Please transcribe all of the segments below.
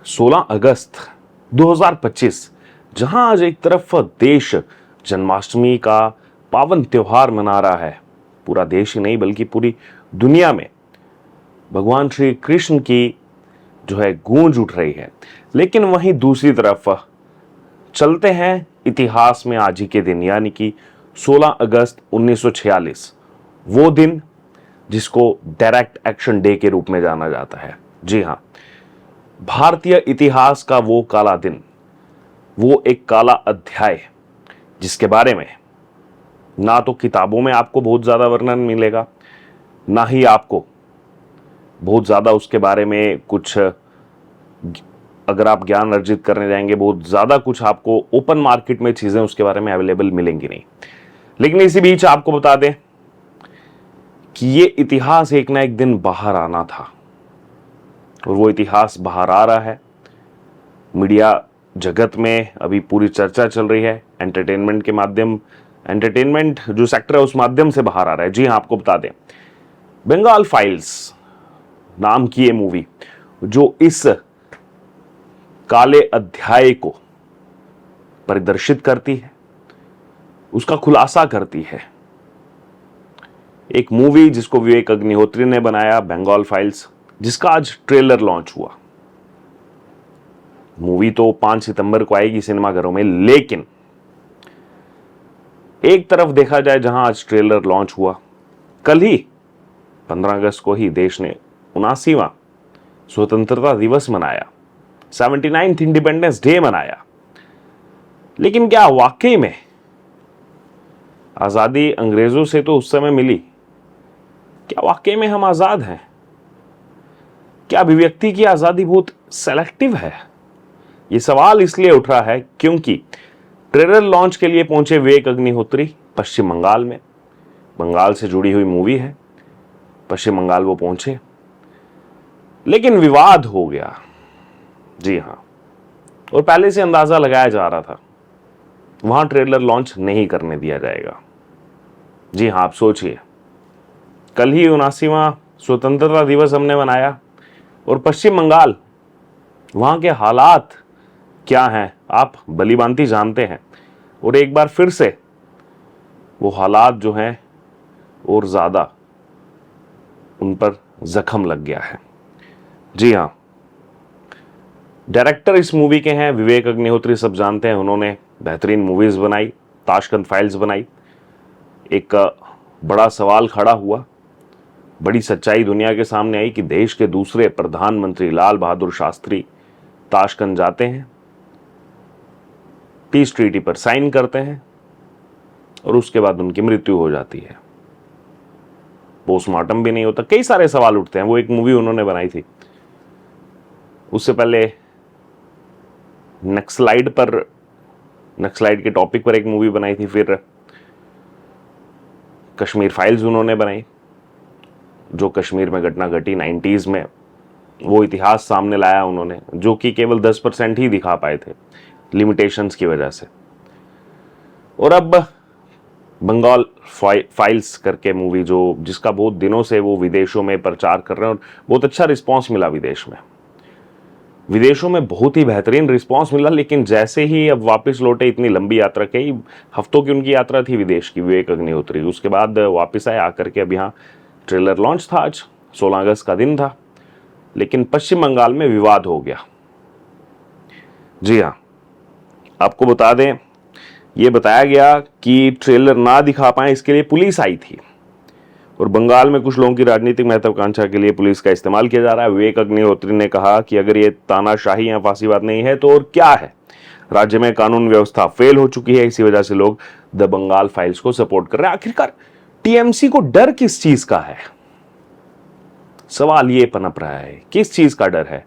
16 अगस्त 2025, जहां आज एक तरफ देश जन्माष्टमी का पावन त्योहार मना रहा है, पूरा देश ही नहीं बल्कि पूरी दुनिया में भगवान श्री कृष्ण की जो है गूंज उठ रही है। लेकिन वहीं दूसरी तरफ चलते हैं इतिहास में आज ही के दिन, यानी कि 16 अगस्त 1946, वो दिन जिसको डायरेक्ट एक्शन डे के रूप में जाना जाता है। जी हां, भारतीय इतिहास का वो काला दिन, वो एक काला अध्याय जिसके बारे में ना तो किताबों में आपको बहुत ज्यादा वर्णन मिलेगा, ना ही आपको बहुत ज्यादा उसके बारे में कुछ, अगर आप ज्ञान अर्जित करने जाएंगे, बहुत ज्यादा कुछ आपको ओपन मार्केट में चीजें उसके बारे में अवेलेबल मिलेंगी नहीं। लेकिन इसी बीच आपको बता दें कि ये इतिहास एक ना एक दिन बाहर आना था, और वो इतिहास बाहर आ रहा है। मीडिया जगत में अभी पूरी चर्चा चल रही है, एंटरटेनमेंट जो सेक्टर है उस माध्यम से बाहर आ रहा है। जी हाँ, आपको बता दें, बंगाल फाइल्स नाम की ये मूवी जो इस काले अध्याय को परिदर्शित करती है, उसका खुलासा करती है। एक मूवी जिसको विवेक अग्निहोत्री ने बनाया, बंगाल फाइल्स, जिसका आज ट्रेलर लॉन्च हुआ। मूवी तो 5 सितंबर को आएगी सिनेमाघरों में, लेकिन एक तरफ देखा जाए जहां आज ट्रेलर लॉन्च हुआ, कल ही 15 अगस्त को ही देश ने 79वां स्वतंत्रता दिवस मनाया, 79th इंडिपेंडेंस डे मनाया। लेकिन क्या वाकई में आजादी अंग्रेजों से तो उस समय मिली? क्या वाकई में हम आजाद हैं? क्या अभिव्यक्ति की आजादी बहुत सेलेक्टिव है? यह सवाल इसलिए उठ रहा है क्योंकि ट्रेलर लॉन्च के लिए पहुंचे विवेक अग्निहोत्री पश्चिम बंगाल में, बंगाल से जुड़ी हुई मूवी है, पश्चिम बंगाल वो पहुंचे, लेकिन विवाद हो गया। जी हां, और पहले से अंदाजा लगाया जा रहा था वहां ट्रेलर लॉन्च नहीं करने दिया जाएगा। जी हां, आप सोचिए, कल ही 79वां स्वतंत्रता दिवस हमने मनाया, और पश्चिम बंगाल, वहां के हालात क्या हैं आप भलीभांति जानते हैं, और एक बार फिर से वो हालात जो हैं और ज्यादा उन पर जख्म लग गया है। जी हां, डायरेक्टर इस मूवी के हैं विवेक अग्निहोत्री, सब जानते हैं, उन्होंने बेहतरीन मूवीज बनाई, ताशकंद फाइल्स बनाई। एक बड़ा सवाल खड़ा हुआ, बड़ी सच्चाई दुनिया के सामने आई कि देश के दूसरे प्रधानमंत्री लाल बहादुर शास्त्री ताशकंद जाते हैं, पीस ट्रीटी पर साइन करते हैं, और उसके बाद उनकी मृत्यु हो जाती है। पोस्टमार्टम भी नहीं होता। कई सारे सवाल उठते हैं। वो एक मूवी उन्होंने बनाई थी, उससे पहले नक्सलाइट के टॉपिक पर एक मूवी बनाई थी, फिर कश्मीर फाइल्स उन्होंने बनाई, जो कश्मीर में घटना घटी 90s में, वो इतिहास सामने लाया उन्होंने, जो कि केवल 10% ही दिखा पाए थे लिमिटेशंस की वजह से। और अब बंगाल फाइल्स करके मूवी, जो जिसका बहुत दिनों से वो विदेशों में प्रचार कर रहे हैं, और बहुत अच्छा रिस्पांस मिला विदेशों में बहुत ही बेहतरीन रिस्पांस मिला। लेकिन जैसे ही अब वापस लौटे, इतनी लंबी यात्रा, कई हफ्तों की उनकी यात्रा थी विदेश की, विवेक अग्निहोत्री, उसके बाद वापस आए, आकर के अब यहाँ ट्रेलर लॉन्च था। आज 16 अगस्त का दिन था, लेकिन पश्चिम बंगाल में विवाद हो गया। जी हाँ, आपको बता दें, यह बताया गया कि ट्रेलर ना दिखा पाए इसके लिए पुलिस आई थी, और बंगाल में कुछ लोगों की राजनीतिक महत्वाकांक्षा के लिए पुलिस का इस्तेमाल किया जा रहा है। विवेक अग्निहोत्री ने कहा कि अगर ये तानाशाही या फांसीवाद नहीं है तो और क्या है? राज्य में कानून व्यवस्था फेल हो चुकी है, इसी वजह से लोग द बंगाल फाइल्स को सपोर्ट कर रहे हैं। आखिरकार टीएमसी को डर किस चीज का है? सवाल ये पनप रहा है, किस चीज का डर है?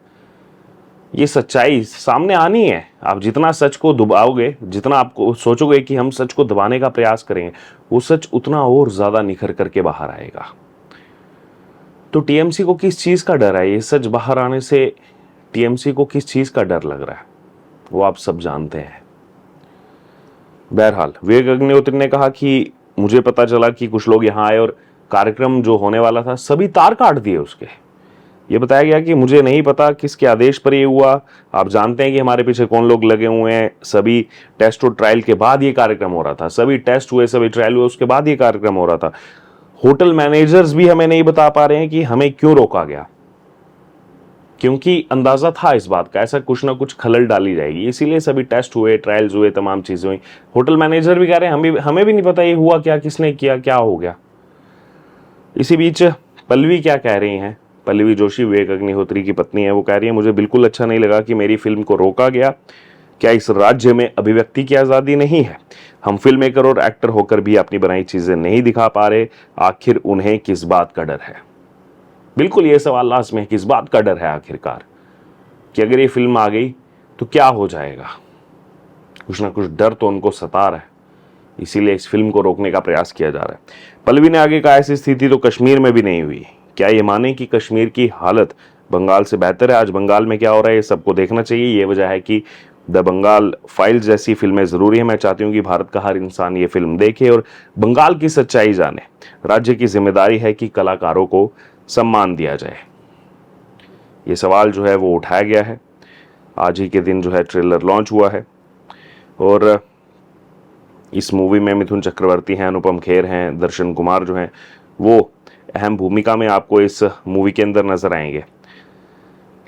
ये सच्चाई सामने आनी है। आप जितना सच को दबाओगे, जितना आपको सोचोगे कि हम सच को दबाने का प्रयास करेंगे, वो सच उतना और ज्यादा निखर करके बाहर आएगा। तो टीएमसी को किस चीज का डर है? ये सच बाहर आने से टीएमसी को किस चीज का डर लग रहा है, वो आप सब जानते हैं। बहरहाल, विवेक अग्निहोत्री ने कहा कि मुझे पता चला कि कुछ लोग यहां आए और कार्यक्रम जो होने वाला था, सभी तार काट दिए उसके। ये बताया गया कि मुझे नहीं पता किसके आदेश पर ये हुआ, आप जानते हैं कि हमारे पीछे कौन लोग लगे हुए हैं। सभी टेस्ट और ट्रायल के बाद ये कार्यक्रम हो रहा था, सभी टेस्ट हुए, सभी ट्रायल हुए, उसके बाद ये कार्यक्रम हो रहा था। होटल मैनेजर्स भी हमें नहीं बता पा रहे हैं कि हमें क्यों रोका गया, क्योंकि अंदाजा था इस बात का, ऐसा कुछ ना कुछ खलल डाली जाएगी, इसीलिए सभी टेस्ट हुए, ट्रायल्स हुए, तमाम चीजें हुई। होटल मैनेजर भी कह रहे हैं हमें भी नहीं पता ये हुआ क्या, किसने किया, क्या हो गया। इसी बीच पल्लवी क्या कह रही हैं, पल्लवी जोशी विवेक अग्निहोत्री की पत्नी है, वो कह रही है मुझे बिल्कुल अच्छा नहीं लगा कि मेरी फिल्म को रोका गया। क्या इस राज्य में अभिव्यक्ति की आजादी नहीं है? हम फिल्म मेकर और एक्टर होकर भी अपनी बनाई चीजें नहीं दिखा पा रहे, आखिर उन्हें किस बात का डर है? बिल्कुल ये सवाल लाजमी है, किस बात का डर है आखिरकार, कि अगर ये फिल्म आ गई तो क्या हो जाएगा? कुछ ना कुछ डर तो उनको सता रहा है, इसीलिए इस फिल्म को रोकने का प्रयास किया जा रहा है। पल्लवी ने आगे कहा ऐसी स्थिति तो कश्मीर में भी नहीं हुई। क्या ये माने कि कश्मीर की हालत बंगाल से बेहतर है? आज बंगाल में क्या हो रहा है ये सबको देखना चाहिए। ये वजह है कि द बंगाल फाइल्स जैसी फिल्में जरूरी है। मैं चाहती हूँ कि भारत का हर इंसान ये फिल्म देखे और बंगाल की सच्चाई जाने। राज्य की जिम्मेदारी है कि कलाकारों को सम्मान दिया जाए। ये सवाल जो है वो उठाया गया है। आज ही के दिन जो है ट्रेलर लॉन्च हुआ है और इस मूवी में मिथुन चक्रवर्ती हैं, अनुपम खेर हैं, दर्शन कुमार जो हैं वो अहम भूमिका में आपको इस मूवी के अंदर नजर आएंगे।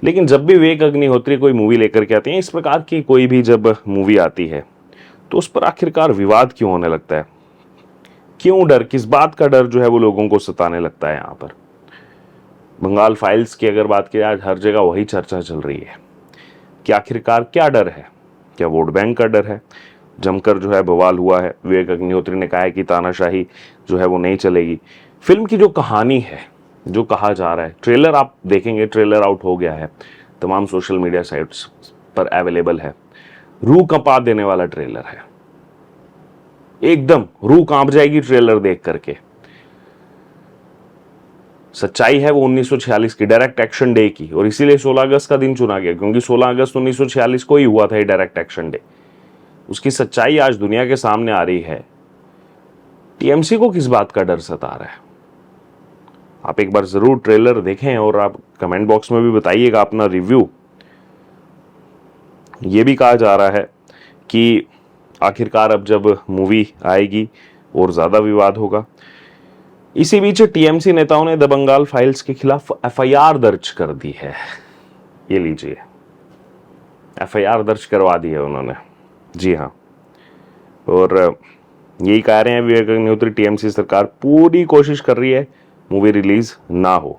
लेकिन जब भी विवेक अग्निहोत्री कोई मूवी लेकर के आते हैं, इस प्रकार की कोई भी जब मूवी आती है तो उस पर आखिरकार विवाद क्यों होने लगता है? क्यों डर, किस बात का डर जो है वो लोगों को सताने लगता है? यहाँ पर बंगाल फाइल्स की अगर बात की आज हर जगह वही चर्चा चल रही है कि आखिरकार क्या डर है? क्या वोट बैंक का डर है? जमकर जो है बवाल हुआ है। विवेक अग्निहोत्री ने कहा है कि तानाशाही जो है वो नहीं चलेगी। फिल्म की जो कहानी है, जो कहा जा रहा है, ट्रेलर आप देखेंगे, ट्रेलर आउट हो गया है, तमाम सोशल मीडिया साइट्स पर अवेलेबल है। रूह कंपा देने वाला ट्रेलर है, एकदम रूह कांप जाएगी ट्रेलर देख करके। सच्चाई है वो 1946 की, डायरेक्ट एक्शन डे की, और इसीलिए 16 अगस्त का दिन चुना गया क्योंकि 16 अगस्त 1946 को ही हुआ था ये डायरेक्ट एक्शन डे। उसकी सच्चाई आज दुनिया के सामने आ रही है। टीएमसी को किस बात का डर सता रहा है? आप एक बार जरूर ट्रेलर देखें और आप कमेंट बॉक्स में भी बताइएगा अपना रिव्यू। ये भी कहा जा रहा है कि आखिरकार अब जब मूवी आएगी और ज्यादा विवाद होगा। इसी बीच टीएमसी नेताओं ने द बंगाल फाइल्स के खिलाफ एफआईआर दर्ज कर दी है। ये लीजिए, एफआईआर दर्ज करवा दी है उन्होंने, जी हाँ। और यही कह रहे हैं विवेक अग्निहोत्री, टीएमसी सरकार पूरी कोशिश कर रही है मूवी रिलीज ना हो।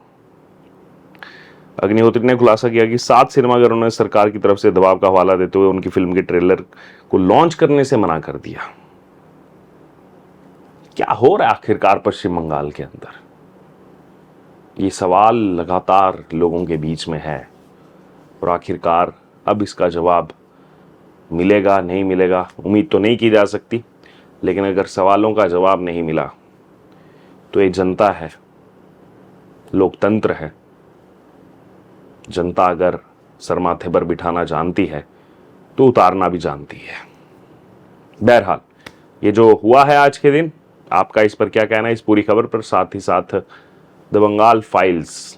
अग्निहोत्री ने खुलासा किया कि 7 सिनेमाघरों ने सरकार की तरफ से दबाव का हवाला देते हुए उनकी फिल्म के ट्रेलर को लॉन्च करने से मना कर दिया। क्या हो रहा है आखिरकार पश्चिम बंगाल के अंदर? ये सवाल लगातार लोगों के बीच में है और आखिरकार अब इसका जवाब मिलेगा नहीं मिलेगा उम्मीद तो नहीं की जा सकती, लेकिन अगर सवालों का जवाब नहीं मिला तो ये जनता है, लोकतंत्र है। जनता अगर सर माथे पर बिठाना जानती है तो उतारना भी जानती है। बहरहाल ये जो हुआ है आज के दिन, आपका इस पर क्या कहना है इस पूरी खबर पर? साथ ही साथ द बंगाल फाइल्स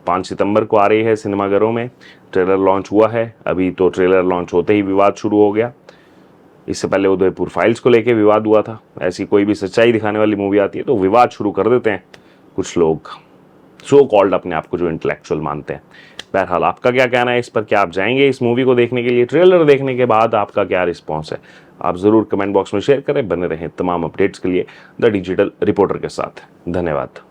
5 सितंबर को आ रही है सिनेमाघरों में। ट्रेलर लॉन्च हुआ है, अभी तो ट्रेलर लॉन्च होते ही विवाद शुरू हो गया। इससे पहले उदयपुर फाइल्स को लेके विवाद हुआ था। ऐसी कोई भी सच्चाई दिखाने वाली मूवी आती है तो विवाद शुरू कर देते हैं कुछ लोग, सो कॉल्ड अपने आप को जो इंटेलेक्चुअल मानते हैं। बहरहाल आपका क्या कहना है इस पर? क्या आप जाएंगे इस मूवी को देखने के लिए? ट्रेलर देखने के बाद आपका क्या रिस्पॉन्स है? आप जरूर कमेंट बॉक्स में शेयर करें। बने रहें तमाम अपडेट्स के लिए द डिजिटल रिपोर्टर के साथ। धन्यवाद।